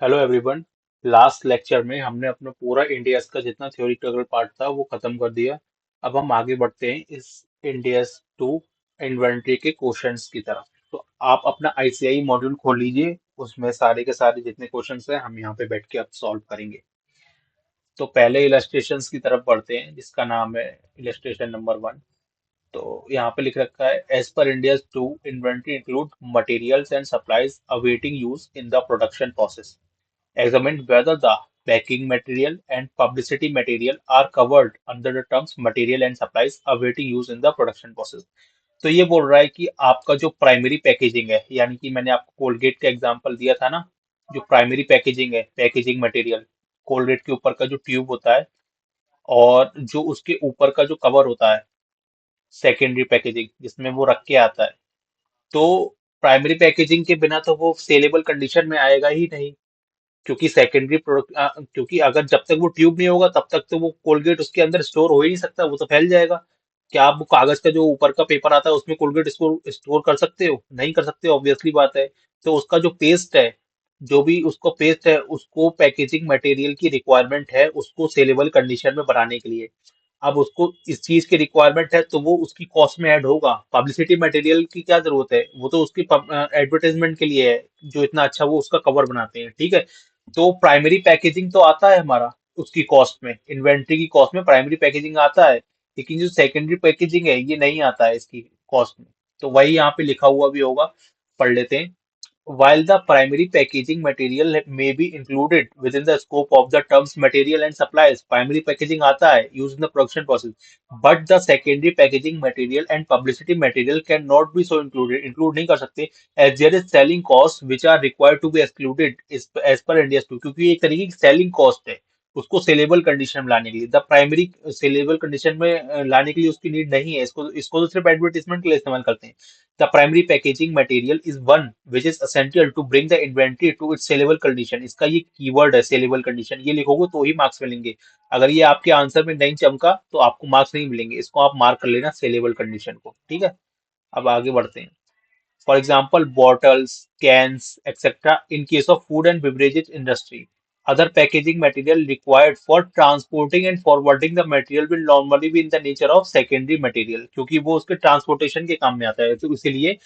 Hello everyone. Last lecture में हमने अपना पूरा इंडियस का जितना थ्योरिटिकल पार्ट था वो खत्म कर दिया। अब हम आगे बढ़ते हैं इस इंडियस टू इन्वेंट्री के क्वेश्चंस की तरफ। तो आप अपना आईसीआई मॉड्यूल खोल लीजिए। उसमें सारे के सारे जितने क्वेश्चंस हैं हम यहाँ पे बैठ के अब सॉल्व करेंगे। तो पहले इलस्ट्रेशंस की तरफ बढ़ते हैं जिसका नाम है इलस्ट्रेशन नंबर 1। तो यहाँ पे लिख रखा है as per Ind AS two inventory include materials and supplies awaiting use in the production process. Examine whether the packing material and publicity material are covered under the terms material and supplies awaiting use in the production process। तो ये बोल रहा है कि आपका जो primary packaging है, यानी कि मैंने आपको कोलगेट का एग्जांपल दिया था ना। जो प्राइमरी पैकेजिंग है, पैकेजिंग मटेरियल, कोलगेट के ऊपर का जो ट्यूब होता है और जो उसके ऊपर का जो कवर होता है, सेकेंडरी पैकेजिंग जिसमें वो रख के आता है। तो प्राइमरी पैकेजिंग के बिना तो वो सेलेबल कंडीशन में आएगा ही नहीं। क्योंकि सेकेंडरी प्रोडक्ट, क्योंकि अगर जब तक वो ट्यूब नहीं होगा तब तक तो वो कोलगेट उसके अंदर स्टोर हो ही नहीं सकता, वो तो फैल जाएगा। क्या आप वो कागज का जो ऊपर का पेपर आता है उसमें कोलगेट स्टोर स्टोर कर सकते हो? नहीं कर सकते, ऑब्वियसली बात है। तो उसका जो पेस्ट है, जो भी उसको पेस्ट है, उसको पैकेजिंग मटेरियल की रिक्वायरमेंट है उसको सेलेबल कंडीशन में बनाने के लिए। अब उसको इस चीज की रिक्वायरमेंट है तो वो उसकी कॉस्ट में ऐड होगा। पब्लिसिटी मटेरियल की क्या जरूरत है, वो तो उसकी एडवर्टाइजमेंट के लिए है, जो इतना अच्छा वो उसका कवर बनाते हैं, ठीक है। तो प्राइमरी पैकेजिंग तो आता है हमारा उसकी कॉस्ट में, इन्वेंट्री की कॉस्ट में प्राइमरी पैकेजिंग आता है। लेकिन जो सेकेंडरी पैकेजिंग है ये नहीं आता है इसकी कॉस्ट में। तो वही यहाँ पे लिखा हुआ भी होगा, पढ़ लेते हैं। While the primary packaging material may be included within the scope of the terms material and supplies, primary packaging आता है used in the production process, but the secondary packaging material and publicity material cannot be so included, include नहीं कर सकते, as there is selling costs which are required to be excluded as per India's 2, क्योंकि ये एक तरीके की selling cost है उसको सेलेबल कंडीशन में लाने के लिए। द प्राइमरी सेलेबल कंडीशन में लाने के लिए उसकी नीड नहीं है, इसको इसको तो सिर्फ एडवर्टीजमेंट के लिए इस्तेमाल करते हैं। The primary packaging material is one which is essential to bring the inventory to its sellable condition। इसका ये कीवर्ड है sellable condition, ये लिखोगे तो ही मार्क्स मिलेंगे। अगर ये आपके आंसर में नहीं चमका तो आपको मार्क्स नहीं मिलेंगे, इसको आप मार्क कर लेना sellable condition को, ठीक है। अब आगे बढ़ते हैं। For example, bottles, cans, etc. in case of food and beverages industry. Other packaging material required for transporting and forwarding the material will normally be in the nature of secondary material, क्योंकि वो उसके transportation के काम में आता है, तो इसीलिए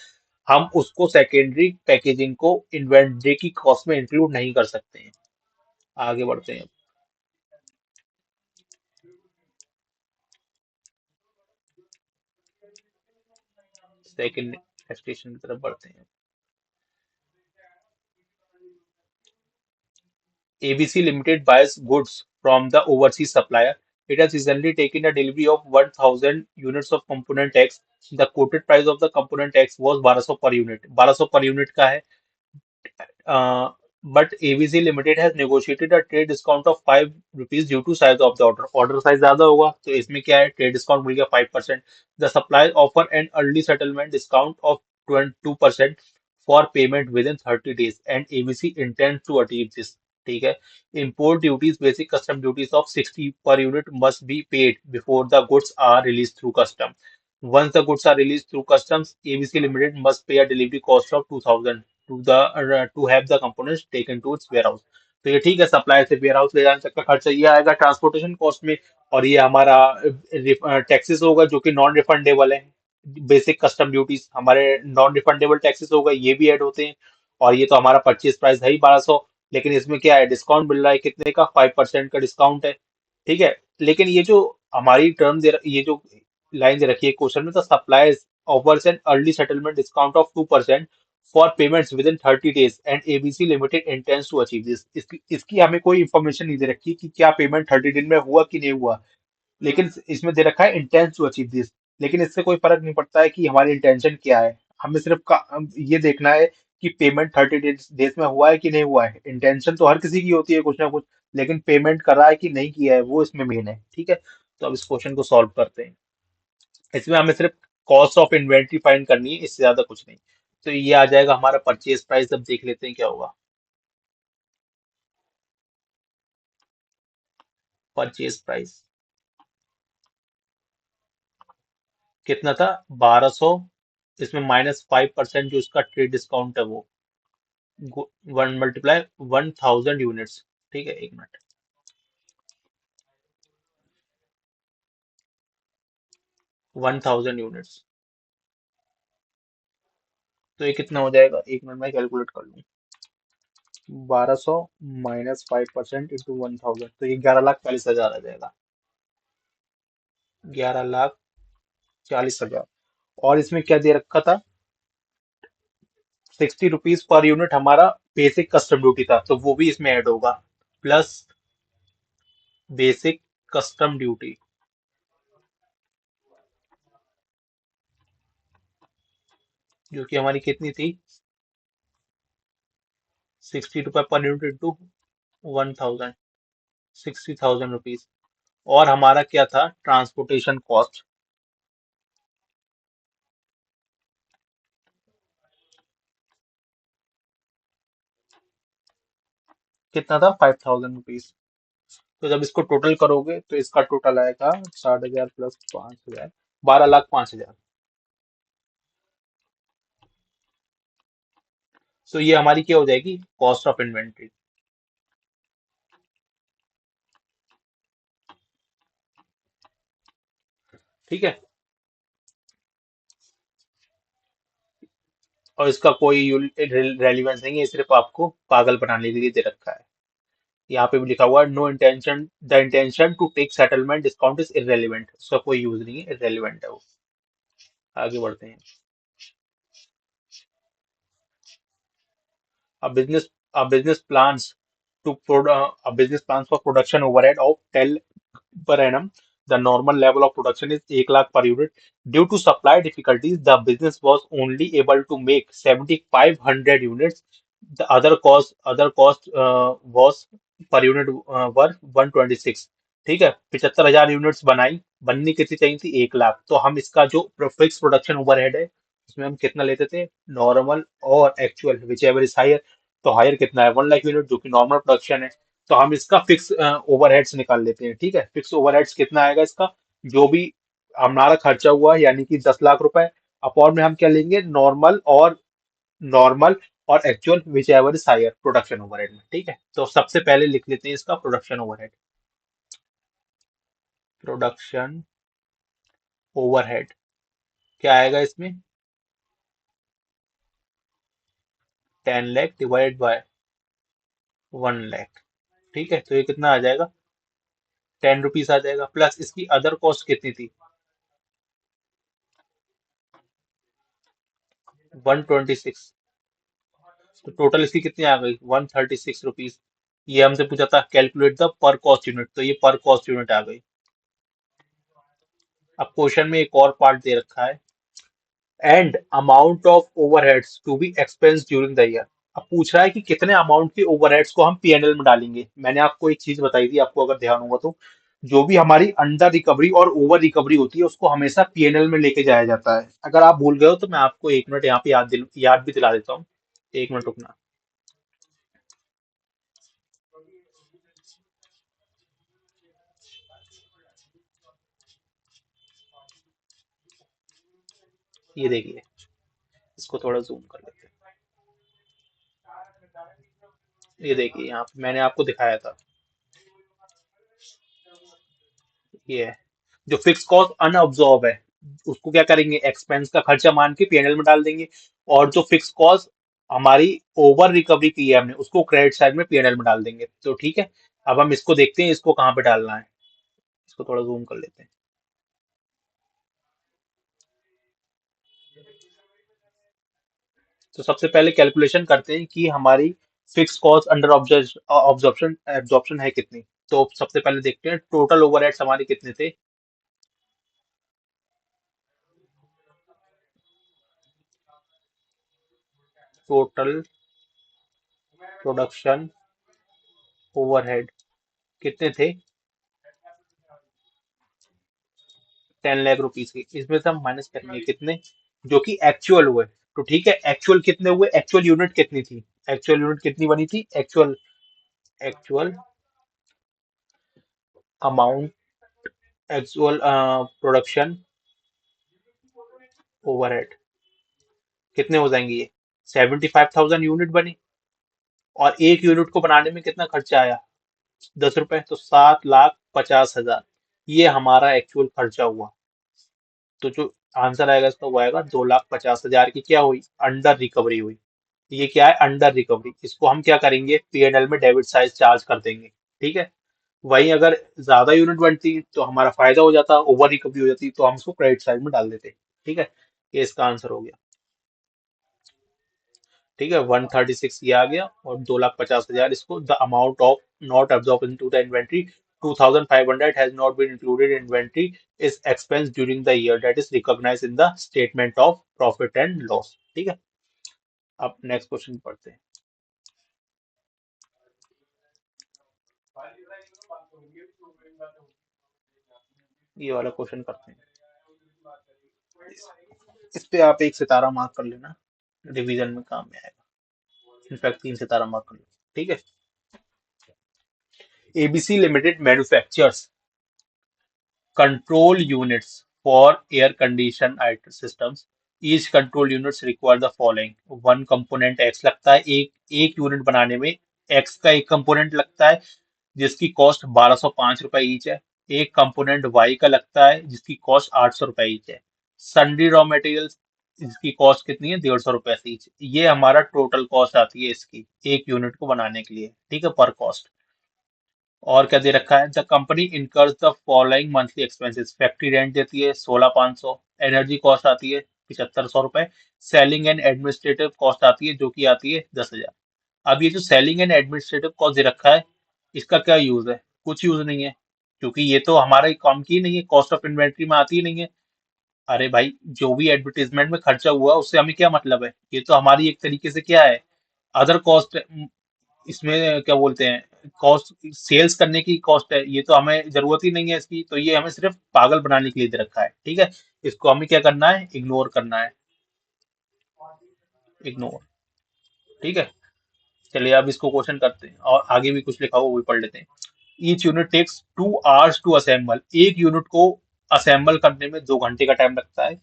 हम उसको सेकेंडरी पैकेजिंग को इन्वेंट्री की कॉस्ट में इंक्लूड नहीं कर सकते हैं। आगे बढ़ते हैं। सेकेंड स्टेशन की तरफ बढ़ते हैं। ABC Limited buys goods from the overseas supplier. It has recently taken a delivery of 1000 units of component X. The quoted price of the component X was 1200 per unit। 1200 per unit का है। But ABC Limited has negotiated a trade discount of 5 rupees due to size of the order। Order size ज्यादा होगा तो इसमें क्या है, trade discount मिल गया 5%। The supplier offer an early settlement discount of 22% for payment within 30 days and ABC intends to achieve this। ठीक है। Import duties, basic custom duties of 60 per unit must be paid before the goods are released through custom। Once the goods are released through customs, ABC Limited must pay a delivery cost of 2000 to have the components taken to its warehouse। तो ये ठीक है, supply से ware house ले जाने तक का खर्चा ये आएगा ट्रांसपोर्टेशन कॉस्ट में। और ये हमारा टैक्सेस होगा जो कि नॉन रिफंडेबल है। बेसिक कस्टम ड्यूटीज हमारे नॉन रिफंडेबल टैक्सेस होगा, ये भी ऐड होते हैं। और ये तो हमारा परचेज प्राइस है ही 1200। लेकिन इसमें क्या है, डिस्काउंट मिल रहा है कितने का, 5% का डिस्काउंट है, ठीक है। लेकिन ये जो हमारी टर्म ये जो लाइन दे रखी है क्वेश्चन में, तो supplies offers an early settlement discount of 2% for payments within 30 days and ABC Limited intends to achieve this। इसकी हमें कोई इंफॉर्मेशन नहीं दे रखी कि क्या पेमेंट 30 दिन में हुआ कि नहीं हुआ। लेकिन इसमें दे रखा है इंटेंस टू अचीव दिस। लेकिन इससे कोई फर्क नहीं पड़ता है कि हमारी इंटेंशन क्या है। हमें सिर्फ ये देखना है कि पेमेंट 30 डेज में हुआ है कि नहीं हुआ है। इंटेंशन तो हर किसी की होती है कुछ ना कुछ, लेकिन पेमेंट करा है कि नहीं किया है वो इसमें मेन है, ठीक है। तो अब इस क्वेश्चन को सॉल्व करते हैं। इसमें हमें सिर्फ कॉस्ट ऑफ इन्वेंट्री फाइंड करनी है, इससे ज्यादा कुछ नहीं। तो ये आ जाएगा हमारा परचेज प्राइस। अब देख लेते हैं क्या होगा। परचेज प्राइस कितना था, 1200। इसमें -5% जो इसका ट्रेड डिस्काउंट है वो वन मल्टीप्लाई 1000 यूनिट्स। ठीक है, एक मिनट। 1000 यूनिट्स, तो ये कितना हो जाएगा, एक मिनट में कैलकुलेट कर लूँ। 1200 -5% इंटू 1000, तो ये 11,40,000 आ जाएगा। 11,40,000। और इसमें क्या दे रखा था, 60 रुपीज पर यूनिट हमारा बेसिक कस्टम ड्यूटी था, तो वो भी इसमें ऐड होगा, प्लस बेसिक कस्टम ड्यूटी, जो कि हमारी कितनी थी, 60 रुपये पर यूनिट इंटू 1000, 60,000 रुपीज। और हमारा क्या था, ट्रांसपोर्टेशन कॉस्ट, कितना था, 5,000 रुपीज। तो जब इसको टोटल करोगे तो इसका टोटल आएगा 60,000 प्लस 5,000, 12,05,000। तो ये हमारी क्या हो जाएगी, कॉस्ट ऑफ इन्वेंट्री। ठीक है, और इसका कोई रेलिवेंस नहीं है, सिर्फ आपको पागल बनाने के लिए दे रखा है। यहाँ पे भी लिखा हुआ है, no intention, the intention to take settlement discount is irrelevant, उसका कोई यूज नहीं है, इररेलेवेंट है वो। आगे बढ़ते हैं। A business a business plans a business plans for production overhead of 10 per annum. The normal level of production is 1 lakh per unit. Due to supply difficulties, the business was only able to make 7,500 units. The other cost was per unit were 126। ठीक है, 75,000 units बनाई, बननी कितनी चाहिए थी, 1 लाख। तो हम इसका जो फिक्स प्रोडक्शन ओवरहेड है, उसमें हम कितना लेते थे, नॉर्मल और actual whichever is higher. तो हायर कितना है, 1 लाख यूनिट, जो कि नॉर्मल प्रोडक्शन है। तो हम इसका फिक्स ओवरहेड्स निकाल लेते हैं। ठीक है, फिक्स ओवरहेड्स कितना आएगा इसका, जो भी हमारा खर्चा हुआ यानी कि 10 लाख रुपए, अपॉन में हम क्या लेंगे, नॉर्मल और actual whichever is higher production overhead में। ठीक है, तो सबसे पहले लिख लेते हैं इसका प्रोडक्शन ओवरहेड। प्रोडक्शन ओवरहेड क्या आएगा इसमें, 10 लाख डिवाइड बाय 1 लाख। ठीक है, तो ये कितना आ जाएगा, 10 रुपीज आ जाएगा, प्लस इसकी अदर कॉस्ट कितनी थी, 126। तो टोटल इसकी कितनी आ गई, 136 रुपीज। ये हमसे पूछा था कैलकुलेट द पर कॉस्ट यूनिट, तो ये पर कॉस्ट यूनिट आ गई। अब क्वेश्चन में एक और पार्ट दे रखा है, and amount of overheads to be expense during the year. अब पूछ रहा है कि कितने अमाउंट के ओवरहेड्स को हम पीएनएल में डालेंगे। मैंने आपको एक चीज बताई थी, आपको अगर ध्यान होगा तो, जो भी हमारी अंडर रिकवरी और ओवर रिकवरी होती है, उसको हमेशा पीएनएल में लेके जाया जाता है। अगर आप भूल गए हो तो मैं आपको एक मिनट यहाँ पे याद भी दिला देता हूँ। एक मिनट रुकना। ये देखिए, इसको थोड़ा जूम कर लेते हैं। ये देखिए, यहाँ पे मैंने आपको दिखाया था, ये है जो फिक्स कॉस्ट अनअब्जॉर्ब है, उसको क्या करेंगे, एक्सपेंस का खर्चा मान के पीएनएल में डाल देंगे। और जो फिक्स कॉस्ट हमारी ओवर रिकवरी की है हमने, उसको क्रेडिट साइड में पीएनएल में डाल देंगे। तो ठीक है, अब हम इसको देखते हैं, इसको कहाँ पे डालना है। इसको थोड़ा जूम कर लेते हैं। तो सबसे पहले कैलकुलेशन करते हैं कि हमारी fix cost under absorption absorption है कितनी। तो सबसे पहले देखते हैं टोटल ओवरहेड्स हमारे कितने थे। टोटल प्रोडक्शन ओवरहेड कितने थे, 10 लाख रुपीज की। इसमें से हम माइनस करेंगे कितने, जो कि एक्चुअल हुए। तो ठीक है, एक्चुअल कितने हुए, एक्चुअल यूनिट कितनी थी, एक्चुअल यूनिट कितनी बनी थी, actual actual amount, actual production overhead कितने हो जाएंगे ये, 75,000 यूनिट बनी। और एक यूनिट को बनाने में कितना खर्चा आया? 10 रुपए, तो 7,50,000 ये हमारा एक्चुअल खर्चा हुआ। तो जो आंसर आएगा इसका वो आएगा 2,50,000 की क्या हुई? अंडर रिकवरी हुई। ये क्या है? Under recovery. इसको हम क्या करेंगे? P&L में डेबिट साइड चार्ज कर देंगे। ठीक है। वहीं अगर ज्यादा यूनिट बनती तो हमारा फायदा हो जाता, ओवर रिकवरी हो जाती, तो हम उसको क्रेडिट साइड में डाल देते। ठीक है। ये इसका आंसर हो गया। ठीक है, 136 ये आ गया, और 2,50,000 इसको the amount of not absorb into the inventory 2,500 has not been included in inventory is expense during the year that is recognised in the statement of profit and loss. ठीक है। अब नेक्स्ट क्वेश्चन पढ़ते हैं। ये वाला question करते हैं। इस पे आप एक सितारा मार्क कर लेना, रिवीजन में काम में आएगा। इनफैक्ट 3 सितारा मार्क कर लेना। ठीक है। ABC limited manufactures control units for air conditioned systems. Each control units require the following. One component X लगता है, एक एक यूनिट बनाने में X का एक कंपोनेंट लगता है जिसकी कॉस्ट 1,205 रुपए ईच है। एक कंपोनेंट Y का लगता है जिसकी कॉस्ट 800 रुपए ईच है। सन्डी रॉ मटेरियल्स इसकी कॉस्ट कितनी है? 150 रुपए से ईच। ये हमारा टोटल कॉस्ट आती है इसकी एक यूनिट को बनाने के लिए। ठीक है, पर कॉस्ट। और क्या दे रखा है? The company incurs the following monthly expenses. Factory rent देती है 16,500। एनर्जी कॉस्ट आती है 7,500 रुपए। सेलिंग एंड एडमिनिस्ट्रेटिव कॉस्ट आती है जो कि आती है 10,000। अब ये जो सेलिंग एंड एडमिनिस्ट्रेटिव कॉस्ट दे रखा है, इसका क्या यूज है? कुछ यूज नहीं है, क्योंकि ये तो हमारे काम की नहीं है, कॉस्ट ऑफ इन्वेंट्री में आती ही नहीं है। अरे भाई, जो भी एडवर्टीजमेंट में खर्चा हुआ उससे हमें क्या मतलब है? ये तो हमारी एक तरीके से क्या है? Other cost. इसमें क्या बोलते हैं, कॉस्ट सेल्स करने की कॉस्ट है, ये तो हमें जरूरत ही नहीं है इसकी, तो ये हमें सिर्फ पागल बनाने के लिए दे रखा है। ठीक है। इसको हमें क्या करना है? इग्नोर करना है। इग्नोर। ठीक है। चलिए अब इसको क्वेश्चन करते हैं, और आगे भी कुछ लिखा हुआ वो भी पढ़ लेते हैं। Each unit takes 2 hours to assemble. एक यूनिट को असेंबल करने में 2 घंटे का टाइम लगता है।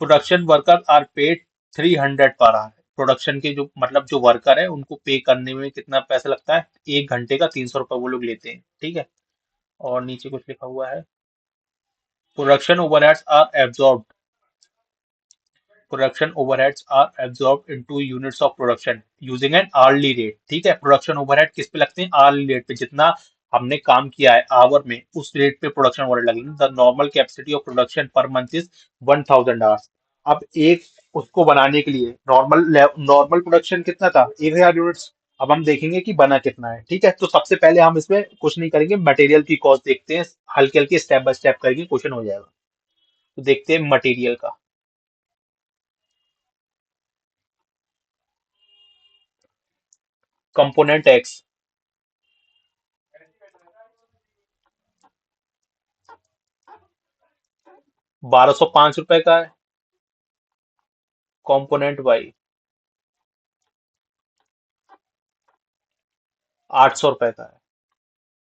Production worker are paid 300 per hour. Production के जो मतलब जो वर्कर है उनको पे करने में कितना पैसा लगता है? 1 घंटे का 300 रुपये वो लोग लेते हैं। ठीक है। और नीचे कुछ लिखा हुआ है। Production overheads are absorb. Production overheads are absorb into units of production using an hourly rate. ठीक है। प्रोडक्शन ओवरहेड किस पे लगते हैं? आवर्ली रेट पे। जितना हमने काम किया है आवर में, उस रेट पे प्रोडक्शन ओवरहेड लगेंगे। The normal capacity of production per month is 1,000 hours. अब एक उसको बनाने के लिए नॉर्मल नॉर्मल प्रोडक्शन कितना था? 1,000 यूनिट्स। अब हम देखेंगे कि बना कितना है। ठीक है। तो सबसे पहले हम इसमें कुछ नहीं करेंगे, मटेरियल की कॉस्ट देखते हैं। हल्के हल्के स्टेप बाय स्टेप करेंगे, क्वेश्चन हो जाएगा। तो देखते हैं मटेरियल का। कंपोनेंट एक्स 1,205 रुपए का है। कंपोनेंट वाई 800 रुपए का है।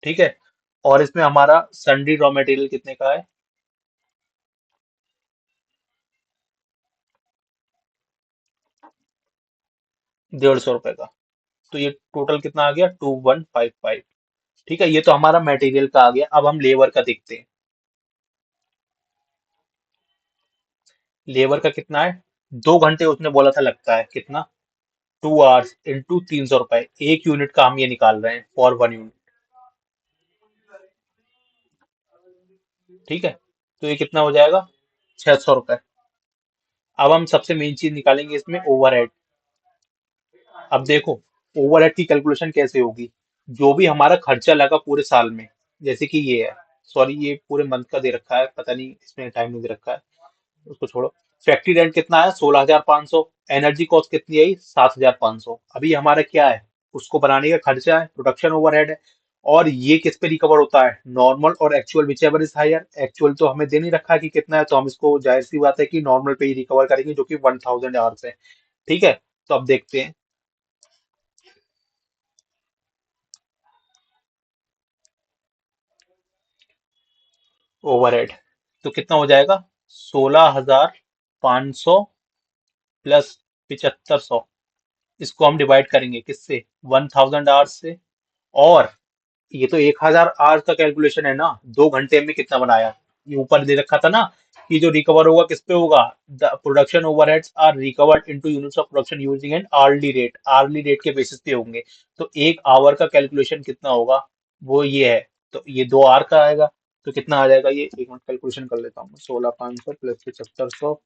ठीक है। और इसमें हमारा सन्डी रॉ मटेरियल कितने का है? 150 रुपए का। तो ये टोटल कितना आ गया? 2,155। ठीक है। ये तो हमारा मटेरियल का आ गया। अब हम लेबर का देखते हैं। लेबर का कितना है? 2 घंटे उसने बोला था लगता है। कितना? 2 hours इंटू 300 रुपए। एक यूनिट का हम ये निकाल रहे हैं, फॉर 1 यूनिट। ठीक है। तो ये कितना हो जाएगा? 600 रुपए। अब हम सबसे मेन चीज निकालेंगे इसमें, ओवरहेड। अब देखो, ओवरहेड की कैलकुलेशन कैसे होगी? जो भी हमारा खर्चा लगा पूरे साल में, जैसे कि ये है, सॉरी ये पूरे मंथ का दे रखा है, पता नहीं इसमें टाइम नहीं दे रखा है, उसको छोड़ो। फैक्ट्री रेंट कितना है? 16,500। एनर्जी कॉस्ट कितनी आई? 7,500। अभी हमारा क्या है? उसको बनाने का खर्चा है, प्रोडक्शन ओवरहेड है। और ये किस पे रिकवर होता है? नॉर्मल और actual whichever is higher. Actual तो हमें दे नहीं रखा है कि कितना है, तो हम इसको जाहिर सी बात है कि नॉर्मल पे ही रिकवर करेंगे, जो कि 1,000 आवर्स है। ठीक है। तो अब देखते हैं ओवरहेड। तो कितना हो जाएगा? 16,500 प्लस 7,500। इसको हम डिवाइड करेंगे किससे, 1000 आवर्स से। और ये तो 1000 आवर्स का कैलकुलेशन है ना, 2 घंटे में कितना बनाया। ये ऊपर दे रखा था ना कि जो रिकवर होगा किस पे होगा, the production overheads are recovered into units of production using an hourly rate के बेसिस पे होंगे। तो 1 आवर का कैलकुलेशन कितना होगा, वो ये है। तो ये 2 आवर का आएगा। तो कितना आ जाएगा ये, एक मिनट कैलकुलेशन कर लेता हूँ। 16,500 प्लस 7500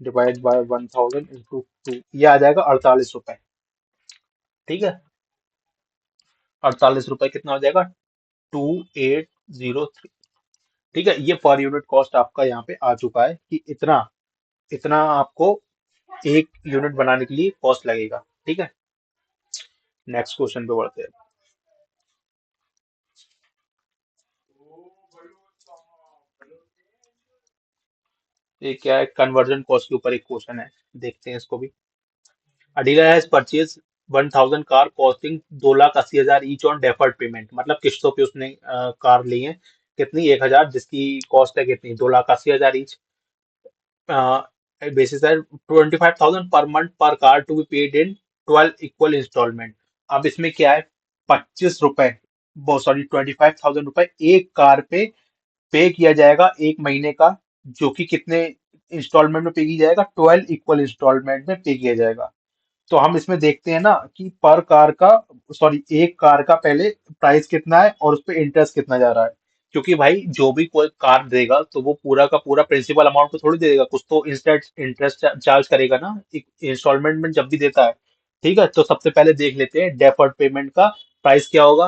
डिवाइड बाय 1000 इंटू 2, ये आ जाएगा 48 रुपए। ठीक है, 48 रुपए कितना हो जाएगा, 2803। ठीक है, ये पर यूनिट कॉस्ट आपका यहाँ पे आ चुका है कि इतना इतना आपको एक यूनिट बनाने के लिए कॉस्ट लगेगा। ठीक है, नेक्स्ट क्वेश्चन पे बढ़ते हैं। ये क्या है, कन्वर्जन कॉस्ट के ऊपर एक क्वेश्चन है, देखते हैं इसको भी। A dealer has purchased 1000 car costing 2,80,000 each on deferred payment, मतलब किस्तों पे उसने कार ली है। कितनी, 1000, जिसकी कॉस्ट है कितनी, 2,80,000 ईच। बेसिस है 25,000 per month per car to be paid in 12 equal instalment. अब इसमें क्या है, 25 रुपए, सॉरी 25,000 रुपए एक कार पे पे किया जाएगा एक महीने का, जो कि कितने इंस्टॉलमेंट में पे किया जाएगा, 12 इक्वल इंस्टॉलमेंट में पे किया जाएगा। तो हम इसमें देखते हैं ना कि पर कार का, सॉरी एक कार का पहले प्राइस कितना है और उस पर इंटरेस्ट कितना जा रहा है। क्योंकि भाई जो भी कोई कार देगा तो वो पूरा का पूरा प्रिंसिपल अमाउंट तो थोड़ी दे देगा, कुछ तो इंस्टेंट इंटरेस्ट चार्ज करेगा ना इंस्टॉलमेंट में जब भी देता है। ठीक है, तो सबसे पहले देख लेते हैं डेफर्ड पेमेंट का प्राइस क्या होगा।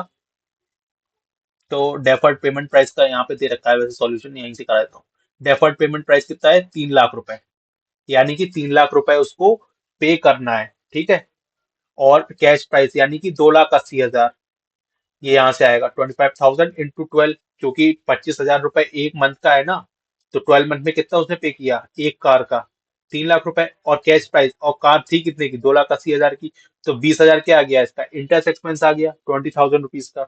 तो डेफर्ड पेमेंट प्राइस का यहाँ पे दे रखा है, वैसे सॉल्यूशन यहीं से करा देता हूँ। डेफर्ड पेमेंट प्राइस कितना है, 3 लाख रुपए। यानी कि 3 लाख रुपए उसको पे करना है। ठीक है, और कैश प्राइस यानी कि 2,80,000, ये यहाँ से आएगा 25,000 इंटू 12, क्योंकि 25,000 रुपए एक मंथ का है ना। तो 12 मंथ में कितना उसने पे किया एक कार का, 3 लाख रुपए। और कैश प्राइस, और कार थी कितने की, 2,80,000 की। तो 20,000 क्या आ गया, इसका इंटरेस्ट एक्सपेंस आ गया 20,000 रुपीज का।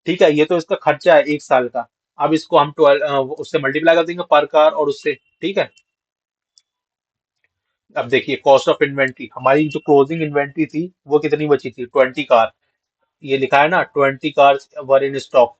ठीक है, ये तो इसका खर्चा है एक साल का। अब इसको हम 12 उससे मल्टीप्लाई कर देंगे पर कार और उससे। ठीक है, अब देखिए कॉस्ट ऑफ इन्वेंट्री, हमारी जो क्लोजिंग इन्वेंट्री थी वो कितनी बची थी, 20 कार। ये लिखा है ना 20 cars were in stock,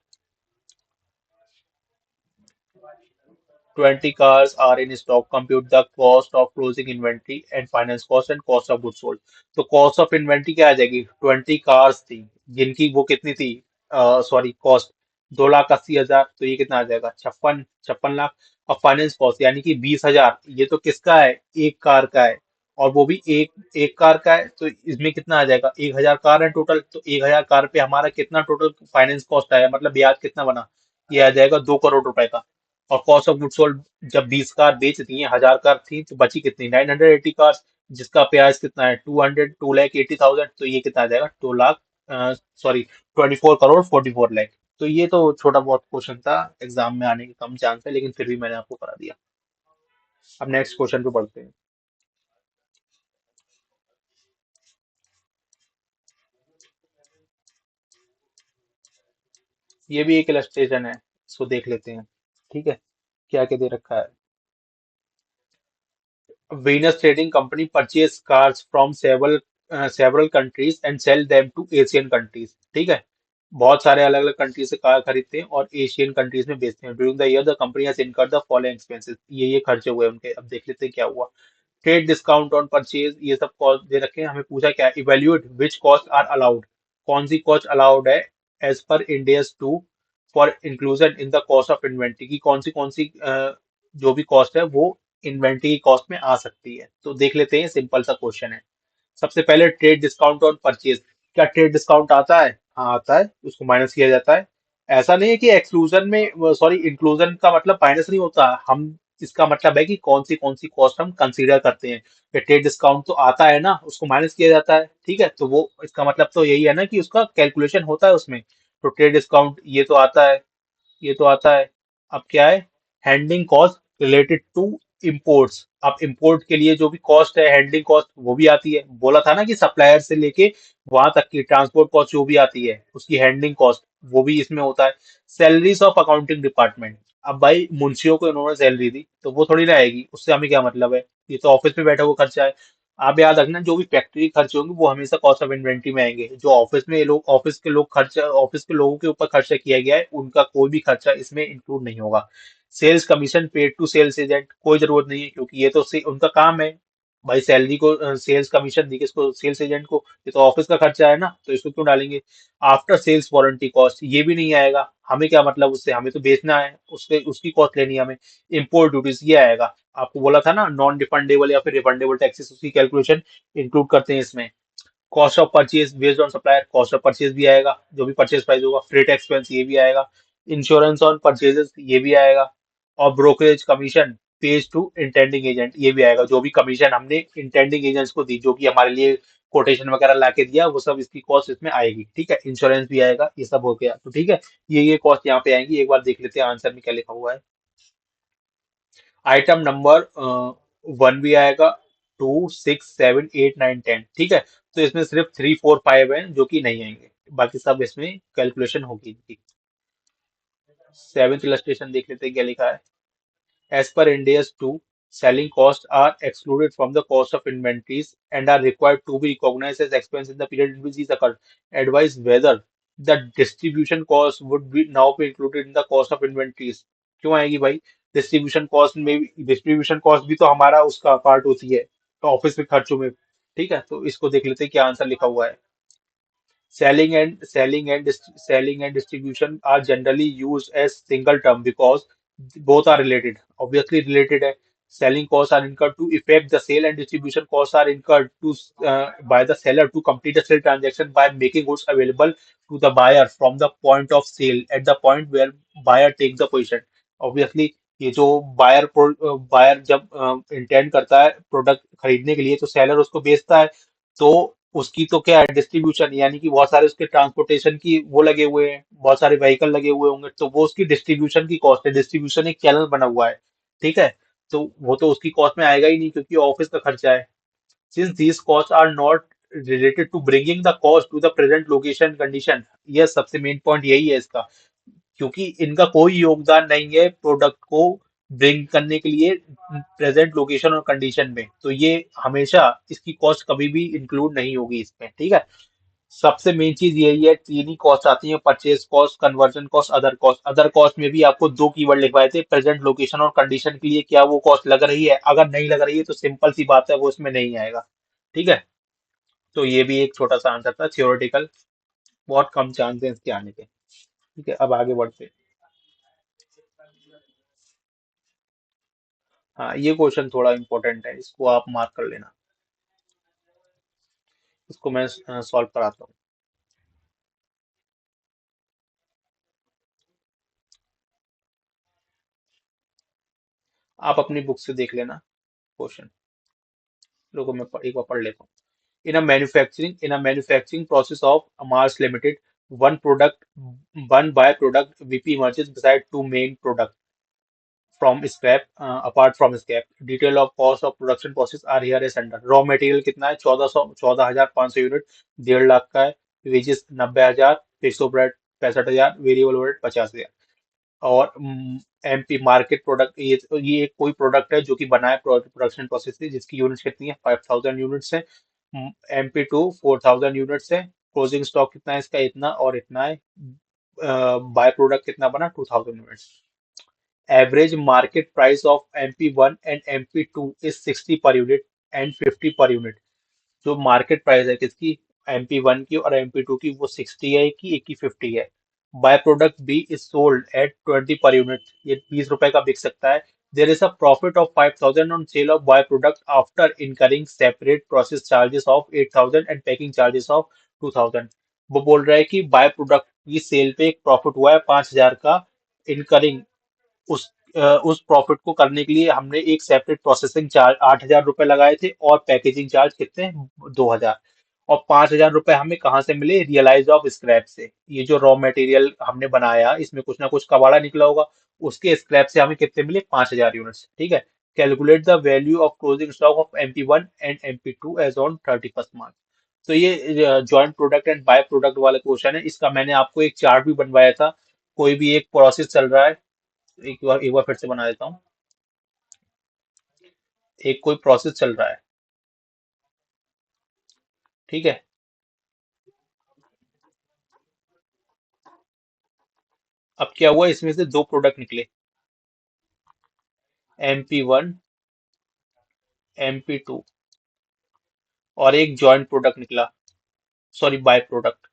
20 cars are in stock, compute the cost of closing inventory and finance cost and cost of goods sold। तो कॉस्ट ऑफ इन्वेंट्री क्या आ जाएगी, 20 कार्स थी जिनकी वो कितनी थी, सॉरी कॉस्ट 2,80,000, तो ये कितना आ जाएगा, छप्पन छप्पन लाख। और फाइनेंस कॉस्ट यानी कि 20,000, ये तो किसका है, एक कार का है। और वो भी एक एक कार का है, तो इसमें कितना आ जाएगा, 1,000 कार है टोटल। तो 1,000 कार पे हमारा कितना टोटल फाइनेंस कॉस्ट आया, मतलब ब्याज कितना बना, ये आ जाएगा 2 करोड़ रुपए का। और कॉस्ट ऑफ गुड सोल्ड, जब 20 कार बेच दी है, 1,000 कार थी तो बची कितनी, 980 कार, जिसका प्राइस कितना है 2,80,000। तो ये कितना आ जाएगा, 2 लाख, सॉरी 24 करोड़ 44 लाख। तो ये तो छोटा बहुत क्वेश्चन था, एग्जाम में आने के कम चांस है, लेकिन फिर भी मैंने आपको करा दिया। अब नेक्स्ट क्वेश्चन पे बढ़ते हैं। ये भी एक इलस्ट्रेशन है, इसको देख लेते हैं। ठीक है, क्या क्या दे रखा है। Venus Trading Company purchase cars from several countries and sell them to Asian countries। ठीक है, बहुत सारे अलग अलग कंट्री से कार खरीदते हैं और एशियन कंट्रीज में बेचते हैं। During the year the company has incurred the following expenses, ये खर्चे हुए उनके। अब देख लेते हैं क्या हुआ। ट्रेड डिस्काउंट ऑन परचेज, ये सब कॉस्ट दे रखे हैं। हमें पूछा क्या, evaluate which cost are allowed, कौन सी कॉस्ट अलाउड है as per Ind AS two for inclusion in the cost of inventory, की कौन सी जो भी कॉस्ट है वो इन्वेंट्री की कॉस्ट में आ सकती है। तो देख लेते हैं, सिंपल सा क्वेश्चन है। सबसे पहले ट्रेड डिस्काउंट ऑन परचेज, क्या ट्रेड डिस्काउंट आता है, हाँ आता है, उसको माइनस किया जाता है। ऐसा नहीं है कि एक्सक्लूजन में, सॉरी इंक्लूजन का मतलब माइनस नहीं होता, हम इसका मतलब है कि कौन सी कॉस्ट हम कंसीडर करते हैं। कि ट्रेड डिस्काउंट तो आता है ना, उसको माइनस किया जाता है। ठीक है, तो वो इसका मतलब तो यही है ना कि उसका कैलकुलेशन होता है उसमें। तो ट्रेड डिस्काउंट ये तो आता है, ये तो आता है। अब क्या है, handling cost related to imports. अब इंपोर्ट के लिए जो भी कॉस्ट है, हैंडलिंग कॉस्ट वो भी आती है। बोला था ना कि सप्लायर से लेके वहां तक की ट्रांसपोर्ट कॉस्ट जो भी आती है, उसकी हैंडलिंग कॉस्ट वो भी इसमें होता है। सैलरीज ऑफ अकाउंटिंग डिपार्टमेंट, अब भाई मुंशियों को इन्होंने सैलरी दी तो वो थोड़ी ना आएगी, उससे हमें क्या मतलब है, ये तो ऑफिस में बैठा हुआ खर्चा है। आप याद रखना, जो भी फैक्ट्री खर्चे होंगे वो हमेशा कॉस्ट ऑफ इन्वेंट्री में आएंगे। जो ऑफिस में लोग, ऑफिस के लोग खर्चा, ऑफिस के लोगों के ऊपर खर्चा किया गया है, उनका कोई भी खर्चा इसमें इंक्लूड नहीं होगा। Sales commission paid to sales agent, कोई जरूरत नहीं है, क्योंकि ये तो उनका काम है। भाई सैलरी को सेल्स कमीशन दी किसको? सेल्स एजेंट को। ये तो ऑफिस का खर्चा है ना, तो इसको क्यों डालेंगे? आफ्टर सेल्स वारंटी कॉस्ट, ये भी नहीं आएगा। हमें क्या मतलब उससे, हमें तो बेचना है, उसके उसकी कॉस्ट लेनी है हमें। इम्पोर्ट ड्यूटीज ये आएगा। आपको बोला था ना, नॉन रिफंडेबल या फिर रिफंडेबल टैक्सेस, उसकी कैलकुलेशन इंक्लूड करते हैं इसमें। Cost of purchase based on supplier, cost of purchase भी आएगा, जो भी परचेज प्राइस होगा। फ्रेट एक्सपेंस ये भी आएगा। इंश्योरेंस ऑन परचेजेस ये भी आएगा। और brokerage commission pays to intending agent, ये भी आएगा। जो भी कमीशन हमने इंटेंडिंग एजेंट्स को दी, जो कि हमारे लिए कोटेशन वगैरह ला के दिया, वो सब इसकी कॉस्ट इसमें आएगी। ठीक है, इंश्योरेंस भी आएगा, ये सब हो गया। तो ठीक है, ये कॉस्ट यहाँ पे आएंगी। एक बार देख लेते हैं आंसर में क्या लिखा हुआ है। आइटम नंबर 1 भी आएगा, 2, 6, 7, 8, 9, 10। ठीक है, तो इसमें सिर्फ 3, 4, 5 हैं जो कि नहीं आएंगे, बाकी सब इसमें कैलकुलेशन होगी इनकी। सेवेंथ इलस्ट्रेशन देख लेते हैं क्या लिखा है। As per Ind AS 2, selling costs are excluded from the cost of inventories and are required to be recognized as expense in the period in which these occur. Advise whether the distribution cost would be now be included in the cost of inventories. क्यों आएगी भाई? Distribution cost में, distribution cost भी तो हमारा उसका part होती है, तो ऑफिस में खर्चों में। ठीक है, तो इसको देख लेते हैं क्या आंसर लिखा हुआ है। Selling and distribution are generally used as single term because both are related. Obviously related है। Selling costs are incurred to effect the sale and distribution costs are incurred to by the seller to complete the sale transaction by making goods available to the buyer from the point of sale at the point where buyer takes the position. Obviously ये जो buyer जब intend करता है product खरीदने के लिए, तो seller उसको बेचता है। तो उसकी तो क्या है, डिस्ट्रीब्यूशन, यानी कि बहुत सारे उसके ट्रांसपोर्टेशन की वो लगे हुए हैं, बहुत सारे व्हीकल लगे हुए होंगे, तो वो उसकी डिस्ट्रीब्यूशन की कॉस्ट है। डिस्ट्रीब्यूशन एक चैनल बना हुआ है। ठीक है, तो वो तो उसकी कॉस्ट में आएगा ही नहीं, क्योंकि ऑफिस का खर्चा है। Since these costs are not related to bringing the cost to the present location condition, ये सबसे मेन पॉइंट यही है इसका, क्योंकि इनका कोई योगदान नहीं है प्रोडक्ट को ब्रिंग करने के लिए प्रेजेंट लोकेशन और कंडीशन में, तो ये हमेशा इसकी कॉस्ट कभी भी इंक्लूड नहीं होगी इसमें। ठीक है, सबसे मेन चीज यही है, तीन ही कॉस्ट आती है, purchase cost, conversion cost, other cost. Other cost में भी आपको दो कीवर्ड लिखवाए थे, प्रेजेंट लोकेशन और कंडीशन के लिए क्या वो कॉस्ट लग रही है? अगर नहीं लग रही है तो सिंपल सी बात है, वो इसमें नहीं आएगा। ठीक है, तो ये भी एक छोटा सा आंसर था थियोरेटिकल, बहुत कम चांस है इसके आने के। ठीक है, अब आगे बढ़ते हैं। हाँ, ये क्वेश्चन थोड़ा इंपॉर्टेंट है, इसको आप मार्क कर लेना। इसको मैं सॉल्व कराता हूँ। आप अपनी बुक से देख लेना क्वेश्चन। लोगों मैं एक बार पढ़ लेता हूँ। In a manufacturing process of Mars Limited, one product, one byproduct VP emerges beside two main products from scrap, apart from scrap. Detail of cost of production process are here as under. Raw material कितना है? 14,500 unit, 1.5 lakh का है। Wages 90,000, fix overhead 65,000, variable overhead 50,000। और MP market product, ये एक कोई product है जो कि बना है प्रोडक्शन प्रोसेस से, जिसकी यूनिट्स कितनी है? 5,000 यूनिट्स है। MP2 4,000 यूनिट्स है। क्लोजिंग स्टॉक कितना है इसका? इतना और इतना है। बाय प्रोडक्ट कितना बना? 2,000 units. Average market price of MP1 and MP2 is 60 per unit and 50 per unit. जो मार्केट प्राइस है किसकी? MP1 की और MP2 की, वो 60 है, एक की 50 है। By product B is sold at 20 per unit, ये 20 रुपए का बिक सकता है। There is a profit of 5,000 on sale of by product after incurring separate process charges of 8,000 and packing charges of 2,000। वो बोल रहा है कि बाय प्रोडक्ट की सेल पे एक प्रॉफिट हुआ है 5,000 का, इनकरिंग, उस उस प्रॉफिट को करने के लिए हमने एक सेपरेट प्रोसेसिंग चार्ज 8,000 रुपए लगाए थे, और पैकेजिंग चार्ज कितने? 2,000। और 5,000 रुपए हमें कहाँ से मिले? रियलाइज ऑफ स्क्रैप से। ये जो रॉ मटेरियल हमने बनाया, इसमें कुछ ना कुछ कबाड़ा निकला होगा, उसके स्क्रैप से हमें कितने मिले? 5,000 यूनिट्स। ठीक है, calculate the value of closing stock of MP1 and MP2 as on 31st March. तो ये joint product and by product वाला क्वेश्चन है, इसका मैंने आपको एक चार्ट भी बनवाया था। कोई भी एक प्रोसेस चल रहा है, एक बार फिर से बना देता हूँ। एक कोई प्रोसेस चल रहा है, ठीक है। अब क्या हुआ, इसमें से दो प्रोडक्ट निकले, MP1, MP2, और एक जॉइंट प्रोडक्ट निकला, सॉरी बाय प्रोडक्ट।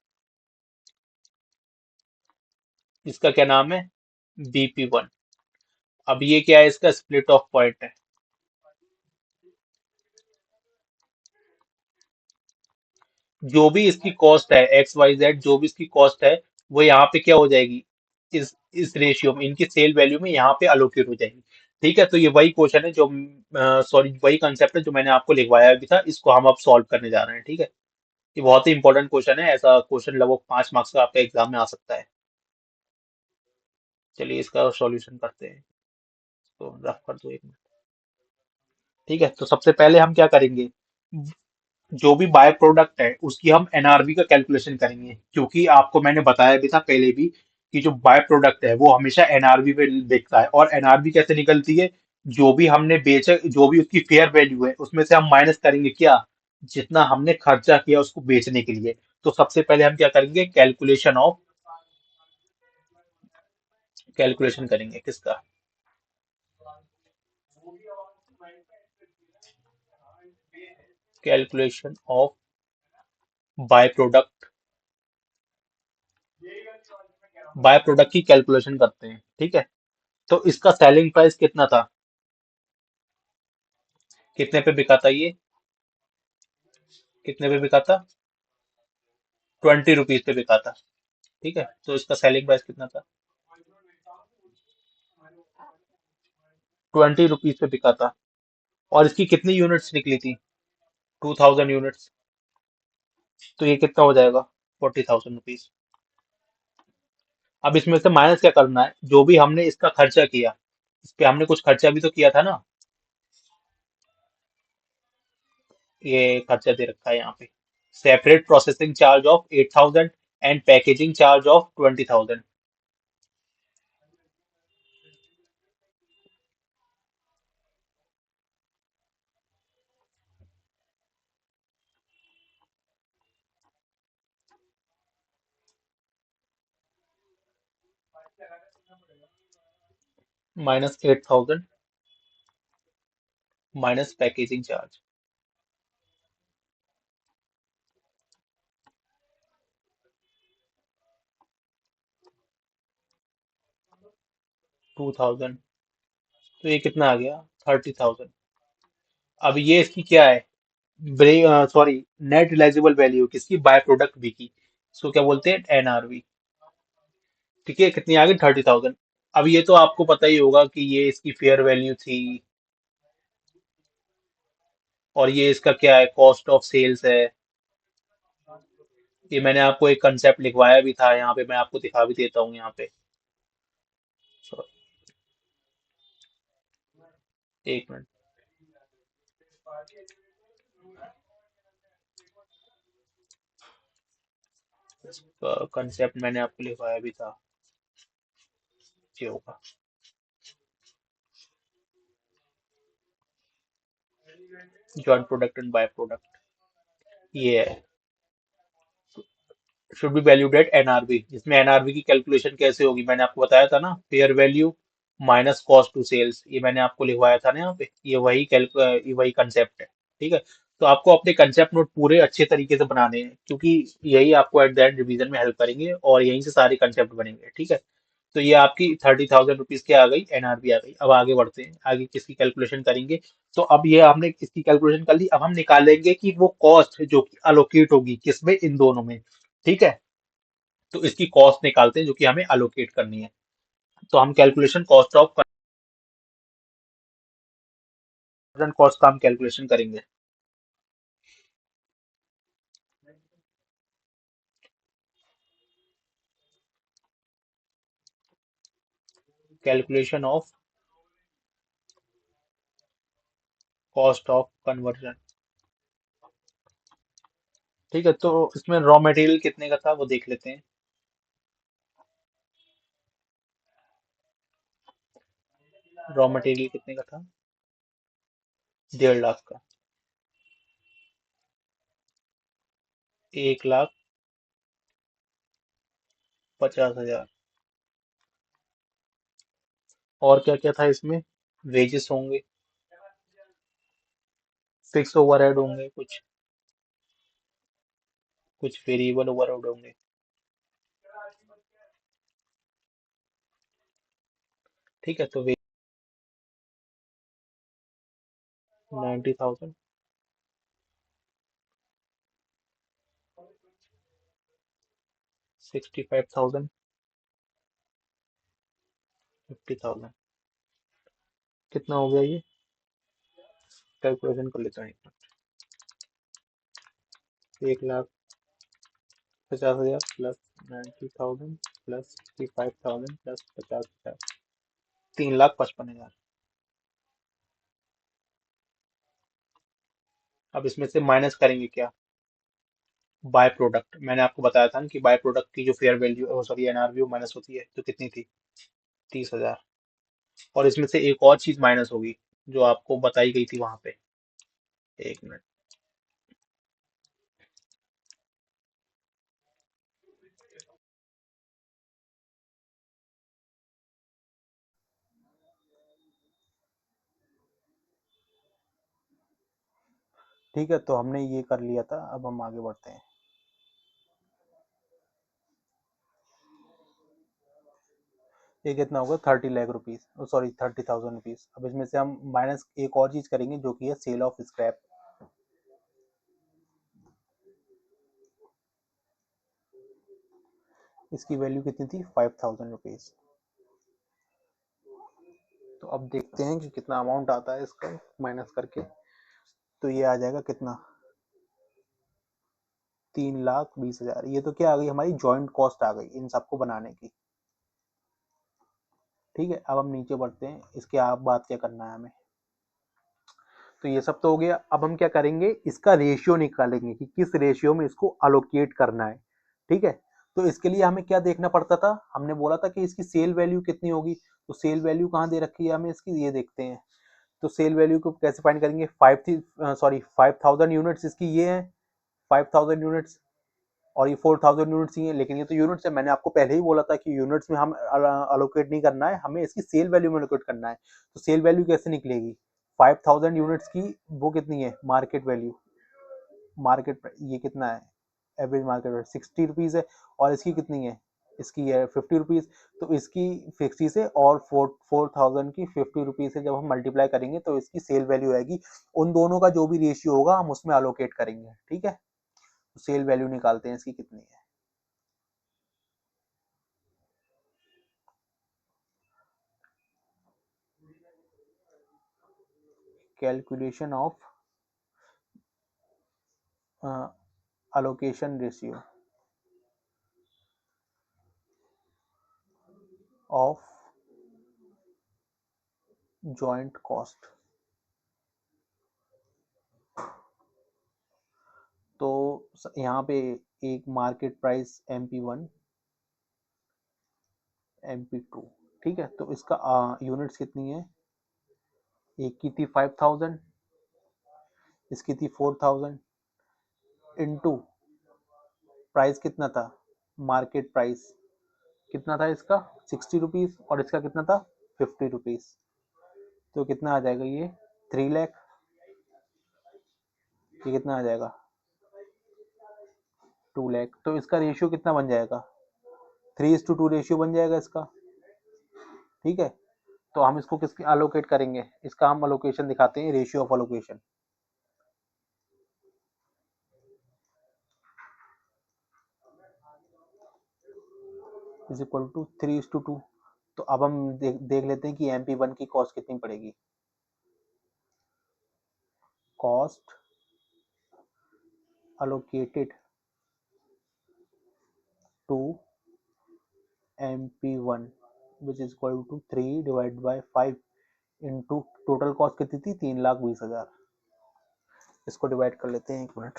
इसका क्या नाम है, BP1। अब ये क्या है, इसका स्प्लिट ऑफ पॉइंट है। जो भी इसकी कॉस्ट है, XYZ, जो भी इसकी कॉस्ट है, वो यहाँ पे क्या हो जाएगी, इस रेशियो में, इनकी सेल वैल्यू में यहाँ पे अलोकेट हो जाएगी। ठीक है, तो ये वही क्वेश्चन है जो, सॉरी वही कंसेप्ट है जो मैंने आपको लिखवाया भी था, इसको हम अब सॉल्व करने जा रहे हैं। ठीक है, ये बहुत ही इंपॉर्टेंट क्वेश्चन है, ऐसा क्वेश्चन लगभग 5 मार्क्स का आपके एग्जाम में आ सकता है। चलिए इसका सॉल्यूशन करते हैं, तो रफ कर दो एक मिनट। ठीक है, तो सबसे पहले हम क्या करेंगे, जो भी बाय प्रोडक्ट है उसकी हम एनआरवी का कैलकुलेशन करेंगे, क्योंकि आपको मैंने बताया भी था पहले भी कि जो बाय प्रोडक्ट है वो हमेशा एनआरवी पे बिकता है। और एनआरवी कैसे निकलती है, जो भी हमने बेचा, जो भी उसकी फेयर वैल्यू है उसमें से हम माइनस करेंगे क्या, जितना हमने खर्चा किया उसको बेचने के लिए। तो सबसे पहले हम क्या करेंगे, कैलकुलेशन करेंगे किसका, calculation of by product, by product की कैलकुलेशन करते हैं। ठीक है, तो इसका सेलिंग प्राइस कितना था, कितने पे बिका था ये, कितने पे बिका था, 20 रुपीज पे बिका था। ठीक है, तो इसका सेलिंग प्राइस कितना था, 20 रुपीज पे बिका था। और इसकी कितनी यूनिट्स निकली थी, 2000 यूनिट्स। तो ये कितना हो जाएगा, 40,000 रुपीज। अब इसमें से माइनस क्या करना है, जो भी हमने इसका खर्चा किया, इस पे हमने कुछ खर्चा भी तो किया था ना, ये खर्चा दे रखा है यहाँ पे, separate processing charge of 8,000 and packaging charge of 20,000, -8,000 minus packaging charge, 2,000। तो ये कितना आ गया, 30,000। अब ये इसकी क्या है, break, sorry, net realisable value किसकी, बाय प्रोडक्ट बी की, इसको क्या बोलते हैं, एनआरवी। ठीक है, कितनी आ गई, 30,000। अब ये तो आपको पता ही होगा कि ये इसकी फेयर वैल्यू थी, और ये इसका क्या है, कॉस्ट ऑफ सेल्स है। ये मैंने आपको एक कंसेप्ट लिखवाया भी था, यहाँ पे मैं आपको दिखा भी देता हूँ यहाँ पे। So, एक मिनट, कंसेप्ट मैंने आपको लिखवाया भी था, ये होगा, joint product and by product, ये है, should be valued at NRV. इसमें एनआरबी की कैलकुलेशन कैसे होगी, मैंने आपको बताया था ना, fair value minus cost to sales, ये मैंने आपको लिखवाया था ना यहाँ पे, ये वही कंसेप्ट है। ठीक है, तो आपको अपने कंसेप्ट नोट पूरे अच्छे तरीके से बनाने हैं, क्योंकि यही आपको एट द एंड रिवीजन में हेल्प करेंगे, और यहीं से सारे कंसेप्ट बनेंगे। ठीक है, तो ये आपकी 30,000 रुपीज की आ गई, एनआरबी आ गई। अब आगे बढ़ते हैं, आगे किसकी कैलकुलेशन करेंगे। तो अब ये हमने इसकी कैलकुलेशन कर ली, अब हम निकालेंगे कि वो कॉस्ट जो कि अलोकेट होगी किसमें, इन दोनों में। ठीक है, तो इसकी कॉस्ट निकालते हैं जो कि हमें अलोकेट करनी है। तो हम calculation cost of conversion cost का हम कैलकुलेशन करेंगे, calculation of cost of conversion. ठीक है, तो इसमें रॉ मटेरियल कितने का था वो देख लेते हैं। रॉ मटेरियल कितने का था, 1.5 लाख का। 1,50,000। और क्या क्या था इसमें? वेजेस होंगे, फिक्स ओवरहेड होंगे, कुछ वेरिएबल ओवरहेड होंगे। ठीक है, तो 90,000, 65,000, 50,000। कितना हो गया ये? कैलकुलेशन कर लेता हूँ एक मिनट। 1,50,000 plus 90,000 plus 65,000 plus 50,000, 3,55,000। अब इसमें से माइनस करेंगे क्या? बाय प्रोडक्ट, मैंने आपको बताया था ना कि बाय प्रोडक्ट की जो फेयर वैल्यू, सॉरी, एनआरवीओ माइनस होती है, तो कितनी थी? 30,000। और इसमें से एक और चीज माइनस होगी जो आपको बताई गई थी वहां पे। एक मिनट। ठीक है, तो हमने ये कर लिया था, अब हम आगे बढ़ते हैं। ये कितना होगा? 30 लाख रुपीज, सॉरी 30,000 रुपीज। अब इसमें से हम माइनस एक और चीज करेंगे जो कि है सेल ऑफ स्क्रैप। इसकी वैल्यू कितनी थी? 5,000 रुपीज। तो अब देखते हैं कि कितना अमाउंट आता है इसका माइनस करके। तो ये आ जाएगा कितना? 3,20,000। ये तो क्या आ गई? हमारी जॉइंट कॉस्ट आ गई इन सबको बनाने की। ठीक है, अब हम नीचे बढ़ते हैं, इसके आप बात क्या करना है हमें। तो ये सब तो हो गया। अब हम क्या करेंगे, इसका रेशियो निकालेंगे कि किस रेशियो में इसको अलोकेट करना है। ठीक है, तो इसके लिए हमें क्या देखना पड़ता था? हमने बोला था कि इसकी सेल वैल्यू कितनी होगी। तो सेल वैल्यू कहाँ दे रखी है हमें इसकी, ये देखते हैं। तो सेल वैल्यू को कैसे फाइंड करेंगे? 5,000 यूनिट्स इसकी ये है, 5,000 यूनिट्स। और ये 4,000 यूनिट्स ही है, लेकिन ये तो यूनिट्स है। मैंने आपको पहले ही बोला था कि यूनिट्स में हम अलोकेट नहीं करना है, हमें इसकी सेल वैल्यू में अलोकेट करना है। तो सेल वैल्यू कैसे निकलेगी? 5,000 यूनिट्स की वो कितनी है? मार्केट वैल्यू, मार्केट ये कितना है? एवरेज मार्केट वैल्यू 60 रुपीज है। और इसकी कितनी है? इसकी है 50 रुपीज। तो इसकी 60 से और 4,000 की 50 रुपीज से जब हम मल्टीप्लाई करेंगे तो इसकी सेल वैल्यू आएगी। उन दोनों का जो भी रेशियो होगा हम उसमें अलोकेट करेंगे। ठीक है, तो सेल वैल्यू निकालते हैं इसकी कितनी है। Calculation of allocation ratio of joint cost। तो यहाँ पे एक मार्केट प्राइस MP1, MP2। ठीक है, तो इसका यूनिट्स कितनी है? एक की थी 5,000, इसकी थी 4,000, इनटू प्राइस कितना था? मार्केट प्राइस कितना था इसका? 60 रुपीज, और इसका कितना था? 50 रुपीज। तो कितना आ जाएगा ये? 3 लाख। ये कितना आ जाएगा? 2 लाख। तो इसका रेशियो कितना बन जाएगा? 3:2 रेशियो बन जाएगा इसका। ठीक है, तो हम इसको किसके अलोकेट करेंगे? इसका हम अलोकेशन दिखाते हैं, ratio of allocation is equal to 3:2। तो अब हम देख लेते हैं कि MP1 की कॉस्ट कितनी पड़ेगी। Cost allocated to MP1 which is equal to 3/5 into total cost कितनी थी? 3,20,000। इसको डिवाइड कर लेते हैं, एक मिनट।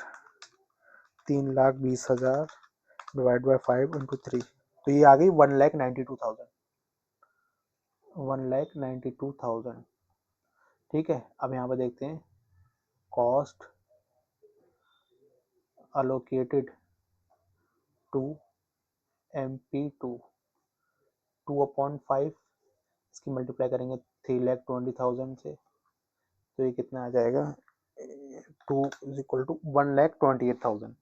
3,20,000 डिवाइड बाई 5 इंटू 3, तो ये आ गई 1,92,000। 1,92,000। ठीक है, अब यहाँ पे देखते हैं कॉस्ट अलोकेटेड टू MP2 2/5 इसकी मल्टीप्लाई करेंगे 3,20,000 से, तो ये कितना आ जाएगा 2 इज इक्वल टू 1,28,000।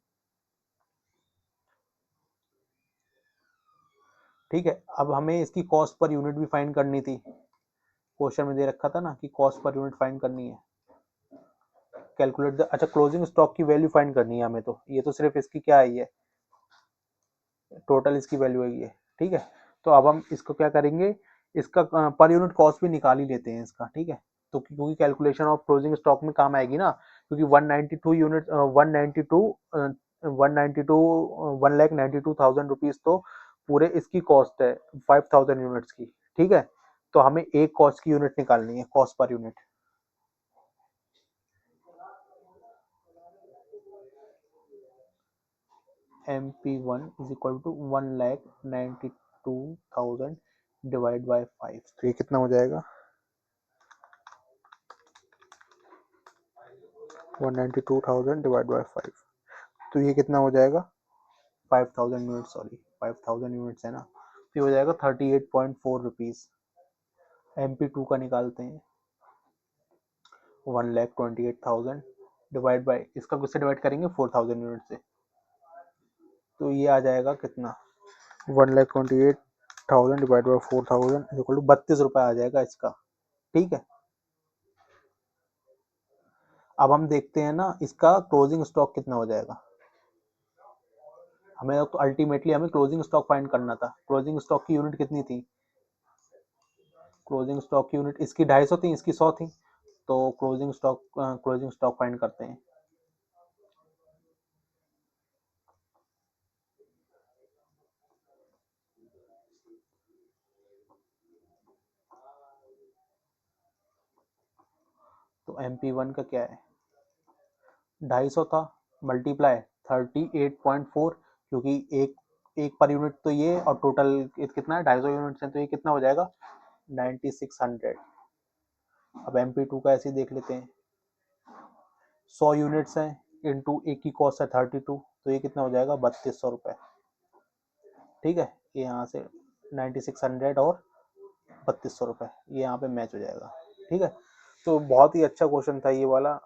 ठीक है, अब हमें इसकी कॉस्ट पर यूनिट भी फाइंड करनी थी। क्वेश्चन में दे रखा था ना कि कॉस्ट पर यूनिट फाइंड करनी है। कैलकुलेट द, अच्छा क्लोजिंग स्टॉक की वैल्यू फाइंड करनी है हमें, तो ये तो सिर्फ इसकी क्या आई है, टोटल इसकी वैल्यू है ये। ठीक है, तो अब हम इसको क्या करेंगे, इसका पर यूनिट कॉस्ट भी निकाल ही लेते हैं इसका। ठीक है, तो क्योंकि कैलकुलेशन ऑफ क्लोजिंग स्टॉक में काम आएगी ना, क्योंकि 192 यूनिट 192 192 1,92,000 रुपीज तो पूरे इसकी कॉस्ट है 5,000 यूनिट्स की। ठीक है, तो हमें एक कॉस्ट की यूनिट निकालनी है, cost per unit. MP1 is equal to 1,92,000 divide by 5, तो ये कितना हो जाएगा 192,000 डिवाइड बाय 5, तो ये कितना हो जाएगा 5,000 यूनिट, सॉरी 5,000 यूनिट्स है ना, तो ये हो जाएगा 38.4 रुपीज। MP2 का निकालते हैं 1,28,000 डिवाइड बाय, इसका किससे डिवाइड करेंगे 4,000 यूनिट से, तो ये आ जाएगा कितना 1,28,000 डिवाइड बाय 4,000 इक्वल टू 32 रुपये आ जाएगा इसका। ठीक है, अब हम देखते हैं ना इसका क्लोजिंग स्टॉक कितना हो जाएगा। हमें तो अल्टीमेटली हमें क्लोजिंग स्टॉक फाइंड करना था। क्लोजिंग स्टॉक की यूनिट कितनी थी, क्लोजिंग स्टॉक की यूनिट इसकी 250 थी, इसकी 100 थी, तो क्लोजिंग स्टॉक फाइंड करते हैं। तो MP1 का क्या है 250 था, मल्टीप्लाई 38.4, क्योंकि एक एक पर यूनिट तो ये, और टोटल कितना है 250 यूनिट्स है, तो ये कितना हो जाएगा 9600। अब MP2 का ऐसे ही देख लेते हैं, 100 यूनिट्स हैं इंटू एक की कॉस्ट है 32, तो ये कितना हो जाएगा 3200 रुपये। ठीक है, ये यहाँ से 9600 और 3200 रुपये ये यहाँ पे मैच हो जाएगा। ठीक है, तो बहुत ही अच्छा क्वेश्चन था ये वाला,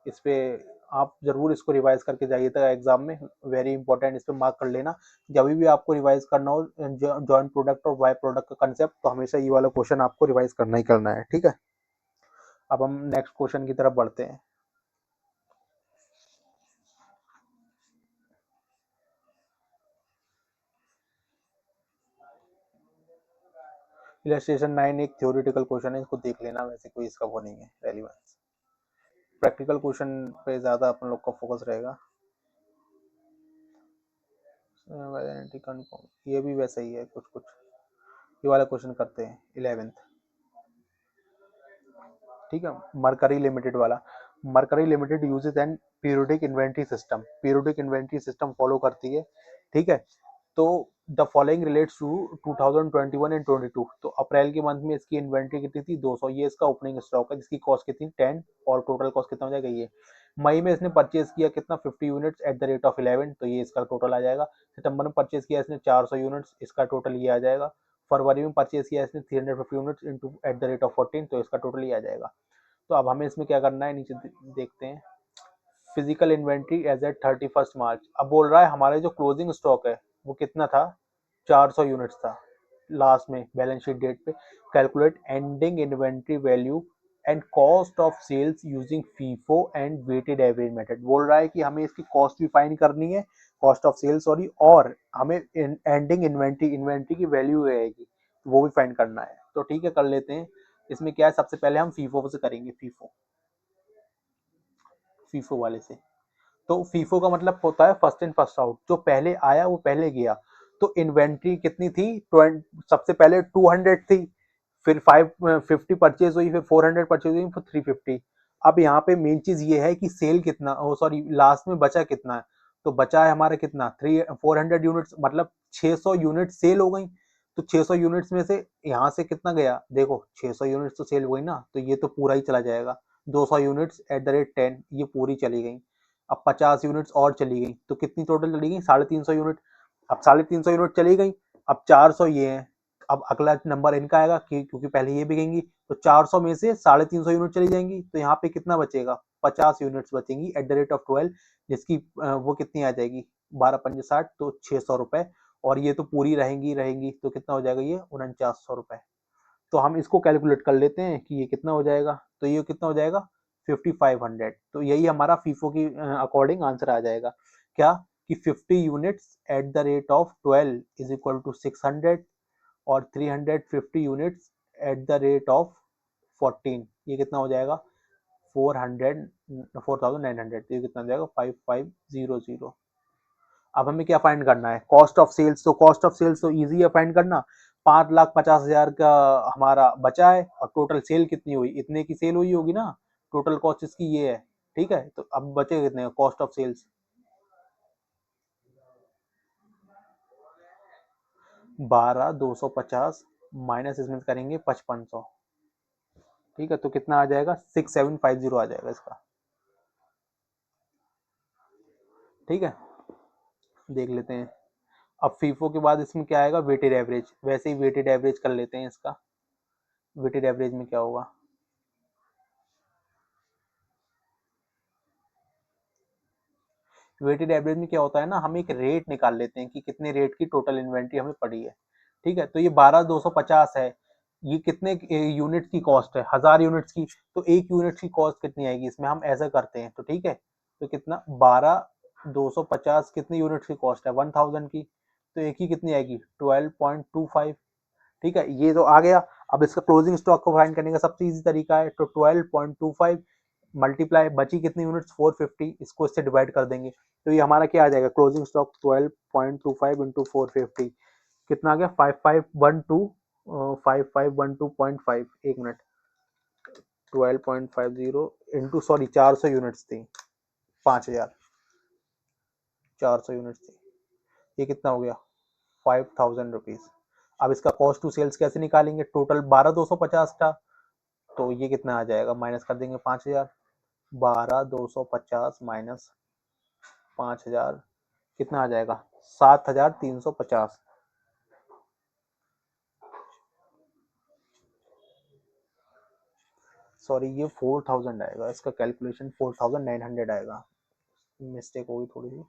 इस पे आप जरूर इसको रिवाइज करके जाइएगा एग्जाम में, वेरी इंपॉर्टेंट, इस पे मार्क कर लेना। जब भी आपको रिवाइज करना हो जॉइंट प्रोडक्ट और बाय प्रोडक्ट का कंसेप्ट, तो हमेशा ये वाला क्वेश्चन आपको रिवाइज करना ही करना है। ठीक है, अब हम नेक्स्ट क्वेश्चन की तरफ बढ़ते हैं। इलस्ट्रेशन 9 एक थ्योरेटिकल क्वेश्चन है, इसको देख लेना, वैसे कोई इसका वो नहीं है रेलिवेंस। प्रैक्टिकल क्वेश्चन पे ज्यादा अपन लोग का फोकस रहेगा। ये भी वैसा ही है कुछ कुछ। ये वाला क्वेश्चन करते हैं 11th। ठीक है, मरकरी लिमिटेड वाला। Mercury limited uses and periodic inventory system, periodic inventory system follow करती है। ठीक है, तो the following relates to 2021 and 22। तो अप्रैल के मंथ में इसकी इन्वेंट्री कितनी थी 200, ये इसका ओपनिंग स्टॉक है, जिसकी कॉस्ट कितनी 10, और टोटल कॉस्ट कितना हो जाएगा ये। मई में इसने परचेज किया कितना 50 units at the rate of 11, तो ये इसका टोटल आ जाएगा। सितंबर में परचेज किया इसने 400 यूनिट्स, इसका टोटल ये आ जाएगा। फरवरी में परचेज किया इसने 350 units into eight the rate of 14, तो इसका टोटल ये आ जाएगा। तो अब हमें इसमें क्या करना है, नीचे देखते हैं। फिजिकल इन्वेंट्री एज एट 31 मार्च। अब बोल रहा है हमारे जो क्लोजिंग स्टॉक है वो कितना था 400 यूनिट्स था लास्ट में बैलेंस शीट डेट पे। Calculate ending inventory value and cost of sales using FIFO and weighted average method. बोल रहा है कि हमें इसकी कॉस्ट भी फाइंड करनी है, कॉस्ट ऑफ सेल्स सॉरी, और हमें एंडिंग इन्वेंट्री की वैल्यू रहेगी वो भी फाइंड करना है। तो ठीक है, कर लेते हैं। इसमें क्या है, सबसे पहले हम फीफो से करेंगे, फीफो फीफो वाले से। तो फीफो का मतलब होता है फर्स्ट इन फर्स्ट आउट, जो पहले आया वो पहले गया। तो इन्वेंट्री कितनी थी, सबसे पहले 200 थी, फिर 550 परचेज हुई, फिर 400 परचेज हुई, फिर 350। अब यहाँ पे मेन चीज ये है कि सेल कितना, सॉरी लास्ट में बचा कितना है। तो बचा है हमारा कितना 400 यूनिट्स, मतलब 600 यूनिट सेल हो गई। तो 600 यूनिट्स में से यहाँ से कितना गया, देखो 600 यूनिट्स तो सेल हो गई ना, तो ये तो पूरा ही चला जाएगा। 200 यूनिट्स एट द रेट 10, ये पूरी चली गई। अब 50 यूनिट्स और चली गई, तो कितनी टोटल चली गई 350 यूनिट। अब 350 यूनिट चली गई, अब 400 ये है, अब अगला नंबर इनका आएगा कि क्योंकि पहले ये बिकेंगी, तो 400 में से 350 यूनिट चली जाएंगी, तो यहाँ पे कितना बचेगा, 50 यूनिट्स बचेंगी एट द रेट ऑफ 12, जिसकी वो कितनी आ जाएगी, 12×5 = 60, तो 600 रुपए, और ये तो पूरी रहेंगी रहेंगी, तो कितना हो जाएगा ये 4900 रुपए। तो हम इसको कैलकुलेट कर लेते हैं कि ये कितना हो जाएगा, तो ये कितना हो जाएगा 5500। तो यही हमारा फीफो की अकॉर्डिंग आंसर आ जाएगा, क्या कि 50 units at the rate of 12 is equal to 600, और 350 units at the rate of 14, ये कितना हो जाएगा 4900, तो ये कितना हो जाएगा 5500। अब हमें क्या फाइंड करना है, कॉस्ट ऑफ सेल्स, तो कॉस्ट ऑफ सेल्स तो ईजी है फाइंड करना, 5,50,000 का हमारा बचा है, और टोटल सेल कितनी हुई, इतने की सेल हुई होगी ना, टोटल कॉस्ट इसकी ये है, ठीक है, तो अब बचे कितने कॉस्ट ऑफ सेल्स, 12,250 माइनस इसमें करेंगे 5500, ठीक है, तो कितना आ जाएगा 6750 आ जाएगा इसका, ठीक है, देख लेते हैं। अब फीफो के बाद इसमें क्या आएगा, वेटेड एवरेज, वैसे ही वेटेड एवरेज कर लेते हैं इसका, वेटेड एवरेज में क्या होगा, वेटेड एवरेज में क्या होता है ना, हम एक रेट निकाल लेते हैं कि कितने रेट की टोटल इन्वेंट्री हमें पड़ी है, ठीक है, तो ये 12,250 है, ये कितने यूनिट की कॉस्ट है, 1000 यूनिट्स की, तो एक यूनिट की कॉस्ट कितनी आएगी, इसमें हम ऐसा करते हैं, तो ठीक है, तो कितना 12,250 कितने यूनिट्स की कॉस्ट है 1000 की, तो एक ही कितनी आएगी 12.25, ठीक है, ये तो आ गया। अब इसका क्लोजिंग स्टॉक को फाइंड करने का सबसे इजी तरीका है, तो 12.25 मल्टीप्लाई, बची कितनी यूनिट्स 450, इसको इससे डिवाइड कर देंगे, तो ये हमारा क्या आ जाएगा, क्लोजिंग स्टॉक 12.25 इंटू 450, कितना आ गया 5512.5, एक मिनट, 12.50 इंटू, सॉरी 400 यूनिट्स थी, 5000, 400 यूनिट्स थी, ये कितना हो गया 5000 रुपीज। अब इसका कॉस्ट टू सेल्स कैसे निकालेंगे, टोटल 12,250 था, तो ये कितना आ जाएगा, माइनस कर देंगे 5000, 12,250 माइनस 5000, कितना आ जाएगा 7,350, सॉरी ये 4000 आएगा, इसका कैलकुलेशन 4900 आएगा, मिस्टेक होगी थोड़ी सी,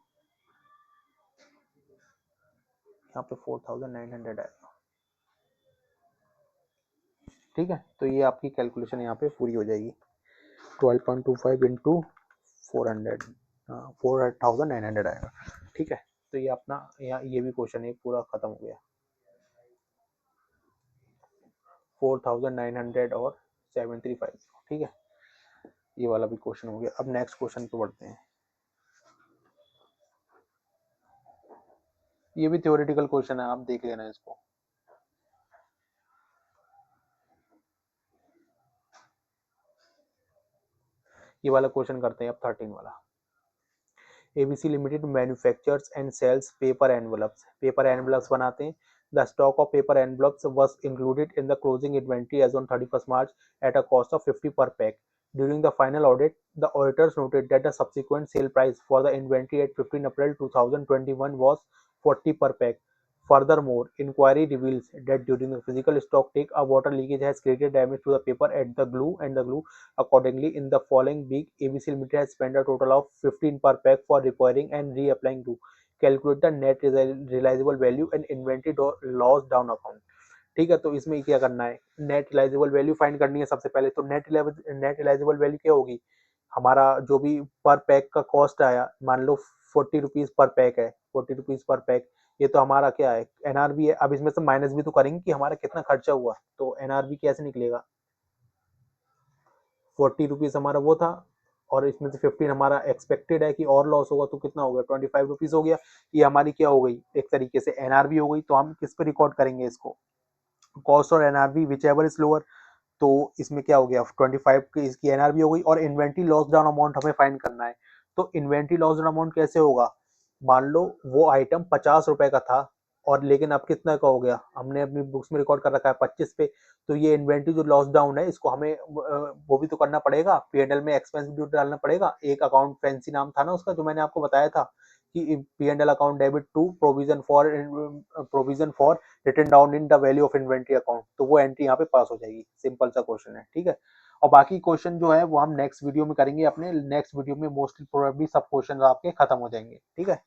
यहाँ पे 4900 आएगा, ठीक है, तो ये आपकी कैलकुलेशन यहाँ पे पूरी हो जाएगी, 12.25 इंटू 400, 4900 आएगा, ठीक है, तो ये अपना यहाँ ये भी क्वेश्चन एक पूरा खत्म हो गया, 4900 और 735, ठीक है, ये वाला भी क्वेश्चन हो गया। अब नेक्स्ट क्वेश्चन पे बढ़ते हैं, ये भी थ्योरेटिकल क्वेश्चन है, आप देख लेना इसको, ये वाला क्वेश्चन करते हैं अब 13 वाला। ABC limited manufactures and sells paper envelopes, paper envelopes बनाते हैं, the stock of paper envelopes was included in the closing inventory as on 31st March at a cost of 50 per pack. During the final audit, the auditors noted that the subsequent sale price for the inventory at 15 April 2021 was 40 per pack. Furthermore, inquiry reveals that during the physical stock take, a water leakage has created damage to the paper at the glue and the glue. Accordingly, in the following week, ABC Limited has spent a total of 15 per pack for repairing and reapplying glue. Calculate the net realizable value and inventory loss down account. ठीक है, तो इसमें क्या करना है, net realisable value find करनी है सबसे पहले, तो नेट रिलाइजेबल वैल्यू क्या होगी, हमारा जो भी पर पैक का कॉस्ट आया, मान लो 40 रुपीज पर पैक है, 40 रुपीज पर पैक, ये तो हमारा क्या है एनआरबी है, अब इसमें से माइनस भी तो करेंगे कि हमारा कितना खर्चा हुआ, तो एनआरबी कैसे निकलेगा, 40 रुपीज हमारा वो था, और इसमें से 15 हमारा एक्सपेक्टेड है कि और लॉस होगा, तो कितना हो गया 25 रुपीज हो गया, ये हमारी क्या हो गई एक तरीके से एनआरबी हो गई, तो हम किस पे रिकॉर्ड करेंगे इसको, कॉस्ट और NRB which ever is lower, तो इसमें क्या हो गया 25 की इसकी एनआरबी हो गई, और इन्वेंट्री लॉस डाउन अमाउंट हमें फाइंड करना है, तो इन्वेंट्री लॉस डाउन अमाउंट कैसे होगा, मान लो वो आइटम 50 रुपए का था, और लेकिन अब कितना का हो गया, हमने अपनी बुक्स में रिकॉर्ड कर रखा है 25 पे, तो ये इन्वेंट्री जो लॉस डाउन है इसको हमें वो भी तो करना पड़ेगा, पीएनएल में एक्सपेंस भी डालना पड़ेगा, एक अकाउंट फैंसी नाम था ना उसका जो मैंने आपको बताया था, कि P and L account debit to provision for written down in the value of inventory account, तो वो एंट्री यहाँ पे पास हो जाएगी। सिंपल सा क्वेश्चन है, ठीक है। और बाकी क्वेश्चन जो है वो हम नेक्स्ट वीडियो में करेंगे, अपने नेक्स्ट वीडियो में मोस्टली प्रोबेबली सब क्वेश्चन आपके खत्म हो जाएंगे, ठीक है।